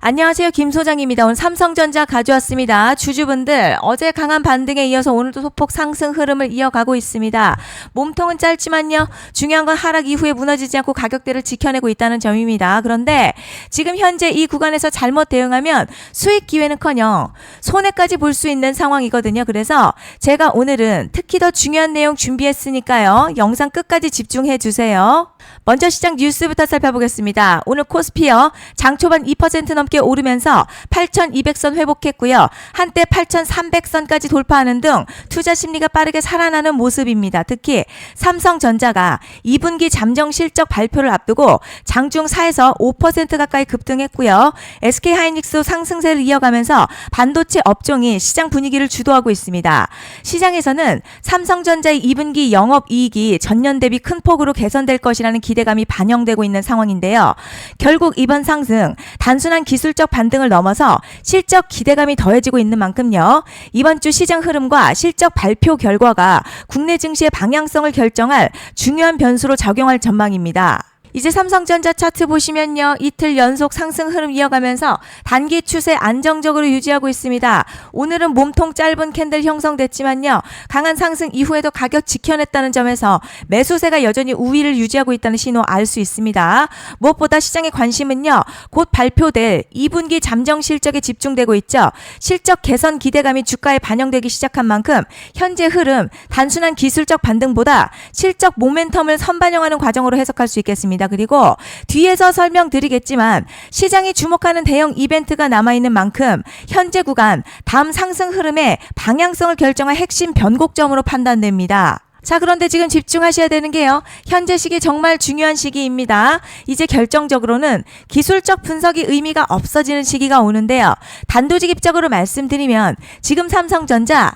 안녕하세요. 김 소장입니다. 오늘 삼성전자 가져왔습니다. 주주분들 어제 강한 반등에 이어서 오늘도 소폭 상승 흐름을 이어가고 있습니다. 몸통은 짧지만요. 중요한 건 하락 이후에 무너지지 않고 가격대를 지켜내고 있다는 점입니다. 그런데 지금 현재 이 구간에서 잘못 대응하면 수익 기회는커녕 손해까지 볼 수 있는 상황이거든요. 그래서 제가 오늘은 특히 더 중요한 내용 준비했으니까요. 영상 끝까지 집중해 주세요. 먼저 시장 뉴스부터 살펴보겠습니다. 오늘 코스피요. 장 초반 2% 넘게 오르면서 8,200선 회복했고요. 한때 8,300선까지 돌파하는 등 투자 심리가 빠르게 살아나는 모습입니다. 특히 삼성전자가 2분기 잠정 실적 발표를 앞두고 장중 4에서 5% 가까이 급등했고요. SK하이닉스도 상승세를 이어가면서 반도체 업종이 시장 분위기를 주도하고 있습니다. 시장에서는 삼성전자의 2분기 영업이익이 전년 대비 큰 폭으로 개선될 것이라는 기대감이 반영되고 있는 상황인데요. 결국 이번 상승 단순한 기술적 반등을 넘어서 실적 기대감이 더해지고 있는 만큼요. 이번 주 시장 흐름과 실적 발표 결과가 국내 증시의 방향성을 결정할 중요한 변수로 작용할 전망입니다. 이제 삼성전자 차트 보시면요. 이틀 연속 상승 흐름 이어가면서 단기 추세 안정적으로 유지하고 있습니다. 오늘은 몸통 짧은 캔들 형성됐지만요. 강한 상승 이후에도 가격 지켜냈다는 점에서 매수세가 여전히 우위를 유지하고 있다는 신호 알 수 있습니다. 무엇보다 시장의 관심은요. 곧 발표될 2분기 잠정 실적에 집중되고 있죠. 실적 개선 기대감이 주가에 반영되기 시작한 만큼 현재 흐름 단순한 기술적 반등보다 실적 모멘텀을 선반영하는 과정으로 해석할 수 있겠습니다. 그리고 뒤에서 설명드리겠지만 시장이 주목하는 대형 이벤트가 남아있는 만큼 현재 구간 다음 상승 흐름의 방향성을 결정할 핵심 변곡점으로 판단됩니다. 자, 그런데 지금 집중하셔야 되는 게요. 현재 시기 정말 중요한 시기입니다. 이제 결정적으로는 기술적 분석이 의미가 없어지는 시기가 오는데요. 단도직입적으로 말씀드리면 지금 삼성전자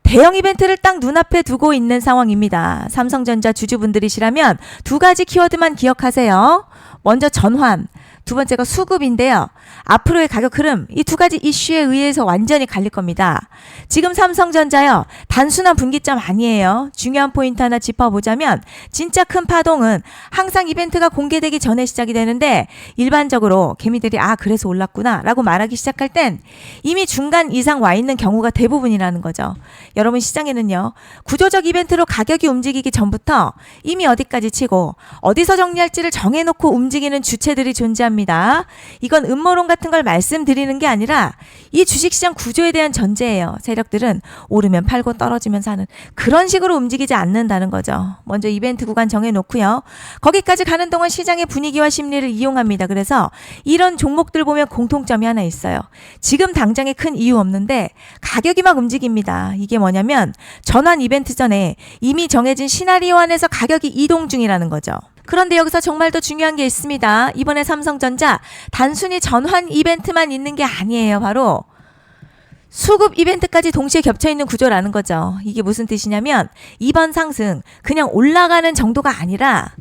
대형 이벤트를 딱 눈앞에 두고 있는 상황입니다. 삼성전자 주주분들이시라면 두 가지 키워드만 기억하세요. 먼저 전환, 두 번째가 수급인데요. 앞으로의 가격 흐름, 이 두 가지 이슈에 의해서 완전히 갈릴 겁니다. 지금 삼성전자요. 단순한 분기점 아니에요. 중요한 포인트 하나 짚어보자면 진짜 큰 파동은 항상 이벤트가 공개되기 전에 시작이 되는데 일반적으로 개미들이 그래서 올랐구나 라고 말하기 시작할 땐 이미 중간 이상 와 있는 경우가 대부분이라는 거죠. 여러분 시장에는요. 구조적 이벤트로 가격이 움직이기 전부터 이미 어디까지 치고 어디서 정리할지를 정해놓고 움직이는 주체들이 존재합니다. 이건 음모론 같은 걸 말씀드리는 게 아니라 이 주식시장 구조에 대한 전제예요. 세력들은 오르면 팔고 떨어지면 사는 그런 식으로 움직이지 않는다는 거죠. 먼저 이벤트 구간 정해놓고요. 거기까지 가는 동안 시장의 분위기와 심리를 이용합니다. 그래서 이런 종목들 보면 공통점이 하나 있어요. 지금 당장에 큰 이유 없는데 가격이 막 움직입니다. 이게 뭐냐면 전환 이벤트 전에 이미 정해진 시나리오 안에서 가격이 이동 중이라는 거죠. 그런데 여기서 정말 더 중요한 게 있습니다. 이번에 삼성전자 단순히 전환 이벤트만 있는 게 아니에요. 바로 수급 이벤트까지 동시에 겹쳐있는 구조라는 거죠. 이게 무슨 뜻이냐면 이번 상승 그냥 올라가는 정도가 아니라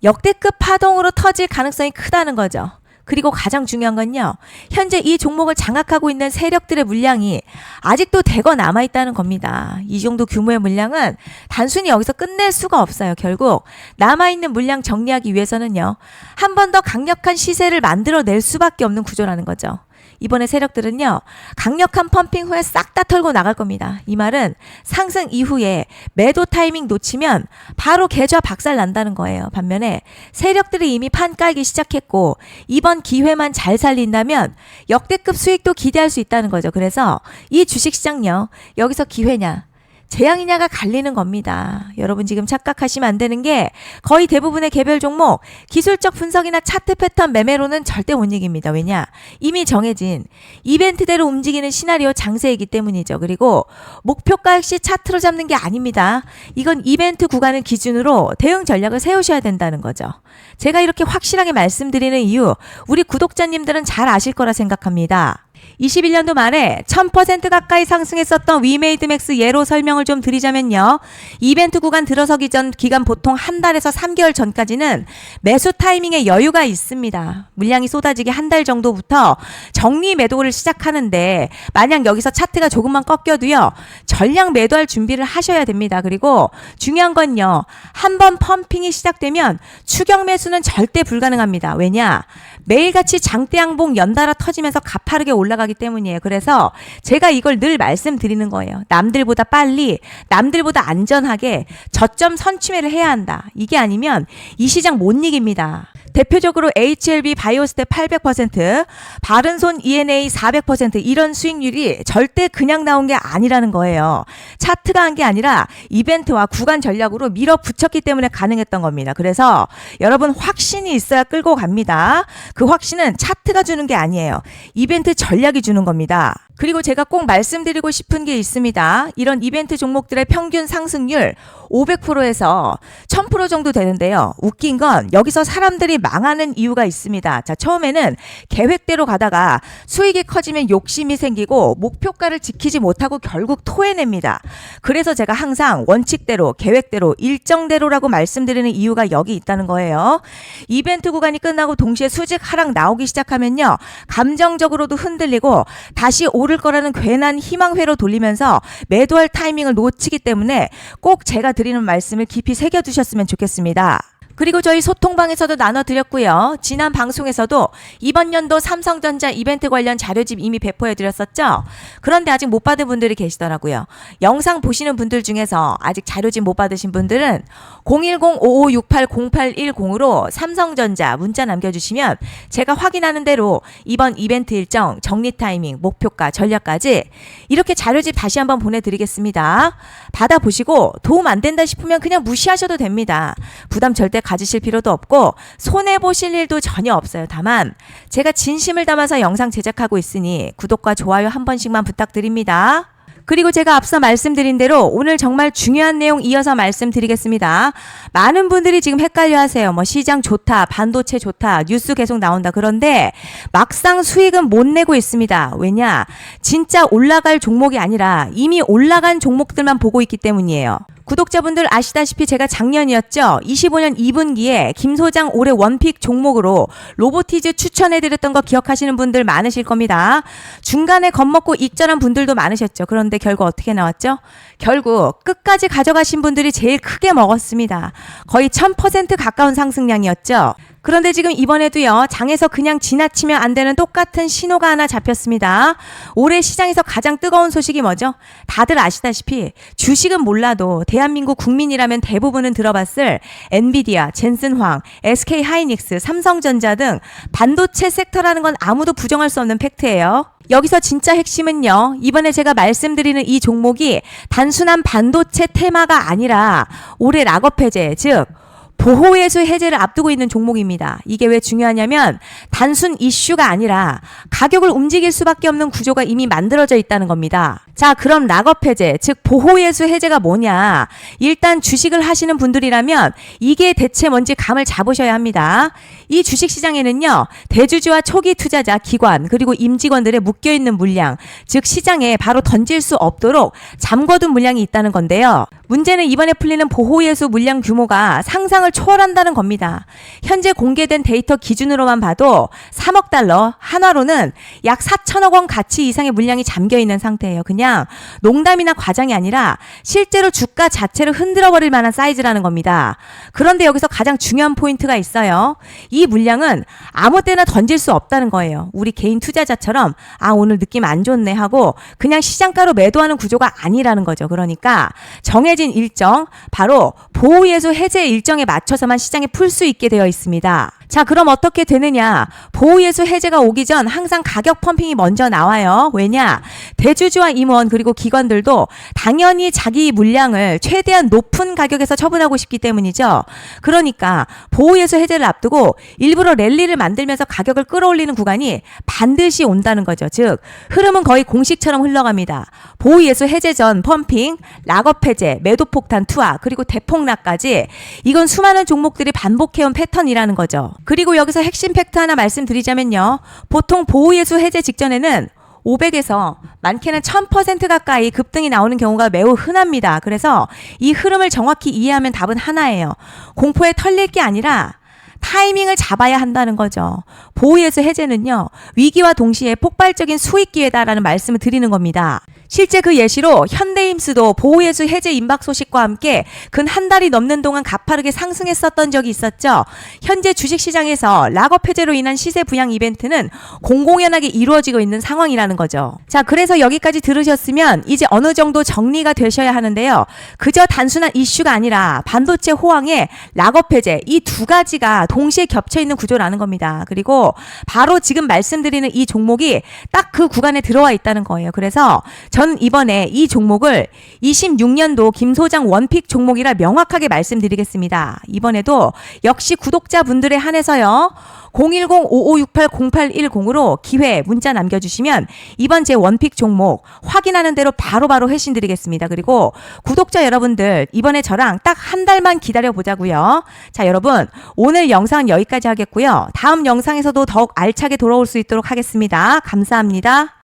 역대급 파동으로 터질 가능성이 크다는 거죠. 그리고 가장 중요한 건요. 현재 이 종목을 장악하고 있는 세력들의 물량이 아직도 대거 남아있다는 겁니다. 이 정도 규모의 물량은 단순히 여기서 끝낼 수가 없어요. 결국 남아있는 물량 정리하기 위해서는요. 한 번 더 강력한 시세를 만들어낼 수밖에 없는 구조라는 거죠. 이번에 세력들은요. 강력한 펌핑 후에 싹 다 털고 나갈 겁니다. 이 말은 상승 이후에 매도 타이밍 놓치면 바로 계좌 박살 난다는 거예요. 반면에 세력들이 이미 판 깔기 시작했고 이번 기회만 잘 살린다면 역대급 수익도 기대할 수 있다는 거죠. 그래서 이 주식시장요. 여기서 기회냐 재앙이냐가 갈리는 겁니다. 여러분 지금 착각하시면 안 되는 게 거의 대부분의 개별 종목 기술적 분석이나 차트 패턴 매매로는 절대 못 이깁니다. 왜냐? 이미 정해진 이벤트대로 움직이는 시나리오 장세이기 때문이죠. 그리고 목표가 역시 차트로 잡는 게 아닙니다. 이건 이벤트 구간을 기준으로 대응 전략을 세우셔야 된다는 거죠. 제가 이렇게 확실하게 말씀드리는 이유 우리 구독자님들은 잘 아실 거라 생각합니다. 21년도 말에 1000% 가까이 상승했었던 위메이드맥스 예로 설명을 좀 드리자면요. 이벤트 구간 들어서기 전 기간 보통 한 달에서 3개월 전까지는 매수 타이밍에 여유가 있습니다. 물량이 쏟아지기 한 달 정도부터 정리 매도를 시작하는데 만약 여기서 차트가 조금만 꺾여도요. 전량 매도할 준비를 하셔야 됩니다. 그리고 중요한 건요. 한번 펌핑이 시작되면 추격 매수는 절대 불가능합니다. 왜냐? 매일같이 장대양봉 연달아 터지면서 가파르게 올라가기 때문이에요. 그래서 제가 이걸 늘 말씀드리는 거예요. 남들보다 빨리, 남들보다 안전하게 저점 선취매를 해야 한다. 이게 아니면 이 시장 못 이깁니다. 대표적으로 HLB 바이오스텝 800%, 바른손 ENA 400% 이런 수익률이 절대 그냥 나온 게 아니라는 거예요. 차트가 한 게 아니라 이벤트와 구간 전략으로 밀어붙였기 때문에 가능했던 겁니다. 그래서 여러분 확신이 있어야 끌고 갑니다. 그 확신은 차트가 주는 게 아니에요. 이벤트 전략이 주는 겁니다. 그리고 제가 꼭 말씀드리고 싶은 게 있습니다. 이런 이벤트 종목들의 평균 상승률 500%에서 1000% 정도 되는데요. 웃긴 건 여기서 사람들이 망하는 이유가 있습니다. 자, 처음에는 계획대로 가다가 수익이 커지면 욕심이 생기고 목표가를 지키지 못하고 결국 토해냅니다. 그래서 제가 항상 원칙대로, 계획대로, 일정대로라고 말씀드리는 이유가 여기 있다는 거예요. 이벤트 구간이 끝나고 동시에 수직 하락 나오기 시작하면요. 감정적으로도 흔들리고 다시 오를 거라는 괜한 희망회로 돌리면서 매도할 타이밍을 놓치기 때문에 꼭 제가 드리는 말씀을 깊이 새겨두셨으면 좋겠습니다. 그리고 저희 소통방에서도 나눠드렸고요. 지난 방송에서도 이번 연도 삼성전자 이벤트 관련 자료집 이미 배포해드렸었죠. 그런데 아직 못 받은 분들이 계시더라고요. 영상 보시는 분들 중에서 아직 자료집 못 받으신 분들은 010-5568-0810으로 삼성전자 문자 남겨주시면 제가 확인하는 대로 이번 이벤트 일정, 정리 타이밍, 목표가, 전략까지 이렇게 자료집 다시 한번 보내드리겠습니다. 받아보시고 도움 안 된다 싶으면 그냥 무시하셔도 됩니다. 부담 절대 가지실 필요도 없고 손해보실 일도 전혀 없어요. 다만 제가 진심을 담아서 영상 제작하고 있으니 구독과 좋아요 한 번씩만 부탁드립니다. 그리고 제가 앞서 말씀드린 대로 오늘 정말 중요한 내용 이어서 말씀드리겠습니다. 많은 분들이 지금 헷갈려 하세요. 시장 좋다, 반도체 좋다, 뉴스 계속 나온다. 그런데 막상 수익은 못 내고 있습니다. 왜냐? 진짜 올라갈 종목이 아니라 이미 올라간 종목들만 보고 있기 때문이에요. 구독자분들 아시다시피 제가 작년이었죠. 25년 2분기에 김 소장 올해 원픽 종목으로 로보티즈 추천해드렸던 거 기억하시는 분들 많으실 겁니다. 중간에 겁먹고 익절한 분들도 많으셨죠. 그런데 결국 어떻게 나왔죠? 결국 끝까지 가져가신 분들이 제일 크게 먹었습니다. 거의 1000% 가까운 상승량이었죠. 그런데 지금 이번에도요, 장에서 그냥 지나치면 안 되는 똑같은 신호가 하나 잡혔습니다. 올해 시장에서 가장 뜨거운 소식이 뭐죠? 다들 아시다시피 주식은 몰라도 대한민국 국민이라면 대부분은 들어봤을 엔비디아, 젠슨황, SK하이닉스, 삼성전자 등 반도체 섹터라는 건 아무도 부정할 수 없는 팩트예요. 여기서 진짜 핵심은요, 이번에 제가 말씀드리는 이 종목이 단순한 반도체 테마가 아니라 올해 락업 해제, 즉 보호예수 해제를 앞두고 있는 종목입니다. 이게 왜 중요하냐면 단순 이슈가 아니라 가격을 움직일 수밖에 없는 구조가 이미 만들어져 있다는 겁니다. 자, 그럼 락업 해제, 즉 보호예수 해제가 뭐냐? 일단 주식을 하시는 분들이라면 이게 대체 뭔지 감을 잡으셔야 합니다. 이 주식시장에는요, 대주주와 초기 투자자, 기관, 그리고 임직원들의 묶여있는 물량, 즉 시장에 바로 던질 수 없도록 잠궈둔 물량이 있다는 건데요. 문제는 이번에 풀리는 보호예수 물량 규모가 상상을 초월한다는 겁니다. 현재 공개된 데이터 기준으로만 봐도 3억 달러, 한화로는 약 4천억 원 가치 이상의 물량이 잠겨있는 상태예요. 그냥 농담이나 과장이 아니라 실제로 주가 자체를 흔들어버릴 만한 사이즈라는 겁니다. 그런데 여기서 가장 중요한 포인트가 있어요. 이 물량은 아무 때나 던질 수 없다는 거예요. 우리 개인 투자자처럼 오늘 느낌 안 좋네 하고 그냥 시장가로 매도하는 구조가 아니라는 거죠. 그러니까 정해진 일정, 바로 보호예수 해제 일정에 맞춰서만 시장에 풀 수 있게 되어 있습니다. 자, 그럼 어떻게 되느냐? 보호예수 해제가 오기 전 항상 가격 펌핑이 먼저 나와요. 왜냐? 대주주와 임원 그리고 기관들도 당연히 자기 물량을 최대한 높은 가격에서 처분하고 싶기 때문이죠. 그러니까 보호예수 해제를 앞두고 일부러 랠리를 만들면서 가격을 끌어올리는 구간이 반드시 온다는 거죠. 즉 흐름은 거의 공식처럼 흘러갑니다. 보호예수 해제 전 펌핑, 락업 해제, 매도 폭탄 투하, 그리고 대폭락까지 이건 수많은 종목들이 반복해온 패턴이라는 거죠. 그리고 여기서 핵심 팩트 하나 말씀드리자면요. 보통 보호예수 해제 직전에는 500에서 많게는 1000% 가까이 급등이 나오는 경우가 매우 흔합니다. 그래서 이 흐름을 정확히 이해하면 답은 하나예요. 공포에 털릴 게 아니라 타이밍을 잡아야 한다는 거죠. 보호예수 해제는요, 위기와 동시에 폭발적인 수익 기회다라는 말씀을 드리는 겁니다. 실제 그 예시로 현대임스도 보호예수 해제 임박 소식과 함께 근 한 달이 넘는 동안 가파르게 상승했었던 적이 있었죠. 현재 주식시장에서 락업 해제로 인한 시세 부양 이벤트는 공공연하게 이루어지고 있는 상황이라는 거죠. 자, 그래서 여기까지 들으셨으면 이제 어느 정도 정리가 되셔야 하는데요. 그저 단순한 이슈가 아니라 반도체 호황에 락업 해제 이 두 가지가 동시에 겹쳐 있는 구조라는 겁니다. 그리고 바로 지금 말씀드리는 이 종목이 딱 그 구간에 들어와 있다는 거예요. 그래서 전 이번에 이 종목을 26년도 김 소장 원픽 종목이라 명확하게 말씀드리겠습니다. 이번에도 역시 구독자분들에 한해서요. 010-5568-0810으로 기회 문자 남겨주시면 이번 제 원픽 종목 확인하는 대로 바로바로 회신 드리겠습니다. 그리고 구독자 여러분들 이번에 저랑 딱 한 달만 기다려 보자고요. 자, 여러분 오늘 영상은 여기까지 하겠고요. 다음 영상에서도 더욱 알차게 돌아올 수 있도록 하겠습니다. 감사합니다.